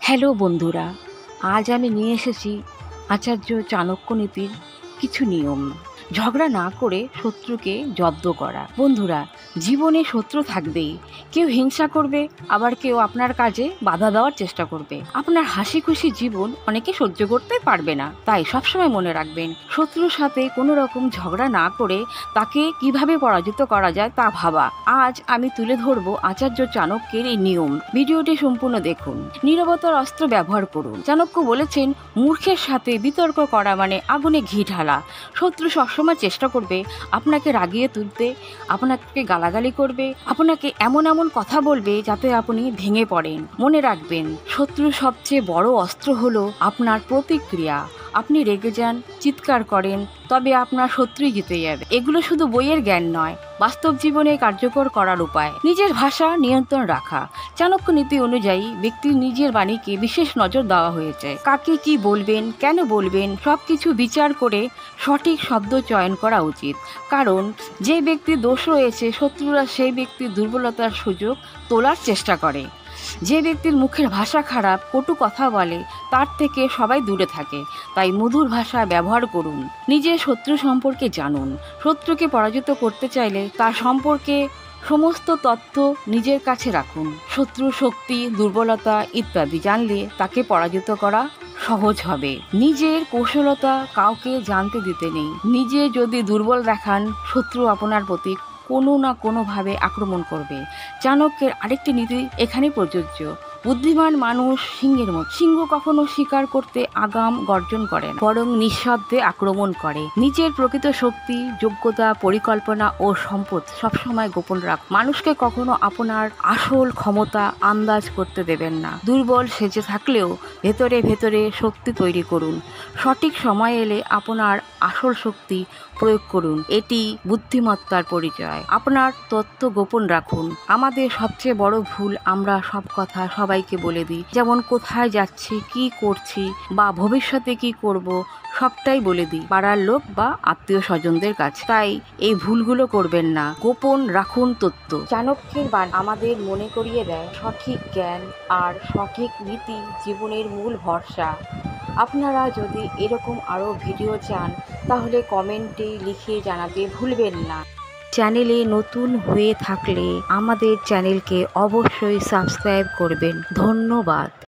Hello বন্ধুরা, আজ আমি নিয়ে এসেছি আচার্য চাণক্য নীতির কিছু নিয়ম। ঝগড়া না করে শত্রুকে জব্দ করা। বন্ধুরা, জীবনে শত্রু থাকবেই। কেউ হিংসা করবে, আবার কেউ আপনার কাজে বাধা দেওয়ার চেষ্টা করবে। আপনার হাসি খুশি জীবন অনেকে সহ্য করতে পারবে না। তাই সবসময় মনে রাখবেন, শত্রুর সাথে কোনো রকম ঝগড়া না করে তাকে কিভাবে পরাজিত করা যায় তা ভাবা। আজ আমি তুলে ধরবো আচার্য চাণক্যের এই নিয়ম। ভিডিওটি সম্পূর্ণ দেখুন। নীরবতার অস্ত্র ব্যবহার করুন। চাণক্য বলেছেন, মূর্খের সাথে বিতর্ক করা মানে আগুনে ঘি ঢালা। শত্রু সবসময় চেষ্টা করবে আপনাকে রাগিয়ে তুলতে, আপনাকে গালাগালি করবে, আপনাকে এমন এমন কথা বলবে যাতে আপনি ভেঙে পড়েন। মনে রাখবেন, শত্রুর সবচেয়ে বড় অস্ত্র হলো আপনার প্রতিক্রিয়া। আপনি রেগে যান, চিৎকার করেন, তবে আপনার শত্রুই জিতে যাবে। এগুলো শুধু বইয়ের জ্ঞান নয়, বাস্তব জীবনে কার্যকর করার উপায়। নিজের ভাষা নিয়ন্ত্রণ রাখা। চাণক্য নীতি অনুযায়ী ব্যক্তির নিজের বাণীকে বিশেষ নজর দেওয়া হয়েছে। কাকে কি বলবেন, কেন বলবেন, সবকিছু বিচার করে সঠিক শব্দ চয়ন করা উচিত। কারণ যে ব্যক্তির দোষ রয়েছে, শত্রুরা সেই ব্যক্তির দুর্বলতার সুযোগ তোলার চেষ্টা করে। যে ব্যক্তির মুখের ভাষা খারাপ, কটু কথা বলে, তার থেকে সবাই দূরে থাকে। তাই মধুর ভাষা ব্যবহার করুন। নিজের শত্রু সম্পর্কে জানুন। শত্রুকে পরাজিত করতে চাইলে তার সম্পর্কে সমস্ত তথ্য নিজের কাছে রাখুন। শত্রুর শক্তি, দুর্বলতা ইত্যাদি জানলে তাকে পরাজিত করা সহজ হবে। নিজের কৌশলতা কাউকে জানতে দিতে নেই। নিজে যদি দুর্বল দেখান, শত্রু আপনার প্রতি কোনো না কোনোভাবে আক্রমণ করবে। চাণক্যের আরেকটি নীতি এখানে প্রযোজ্য। বুদ্ধিমান মানুষ সিংহের মতো। সিংহ কখনো শিকার করতে আগাম গর্জন করে না, বরং নিঃশব্দে আক্রমণ করে। নিজের প্রকৃত শক্তি, যোগ্যতা, পরিকল্পনা ও সম্পদ সবসময় গোপন রাখ। মানুষকে কখনো আপনার আসল ক্ষমতা আন্দাজ করতে দেবেন না। দুর্বল সেজে থাকলেও ভেতরে ভেতরে শক্তি তৈরি করুন। সঠিক সময় এলে আপনার আসল শক্তি প্রয়োগ করুন। এটি বুদ্ধিমত্তার পরিচয়। আপনার তথ্য গোপন রাখুন। আমাদের সবচেয়ে বড় ভুল, আমরা সব কথা সবাইকে বলে দিই। যেমন কোথায় যাচ্ছি, কি করছি বা ভবিষ্যতে কি করব, সবটাই বলে দিই পাড়ার লোক বা আত্মীয় স্বজনদের কাছে। তাই এই ভুলগুলো করবেন না। গোপন রাখুন তথ্য। চাণক্যের বাণী আমাদের মনে করিয়ে দেয়, সঠিক জ্ঞান আর সঠিক নীতি জীবনের মূল ভরসা। আপনারা যদি এরকম আরও ভিডিও চান, তাহলে কমেন্টে লিখে জানাতে ভুলবেন না। চ্যানেলে নতুন হয়ে থাকলে আমাদের চ্যানেলকে অবশ্যই সাবস্ক্রাইব করবেন। ধন্যবাদ।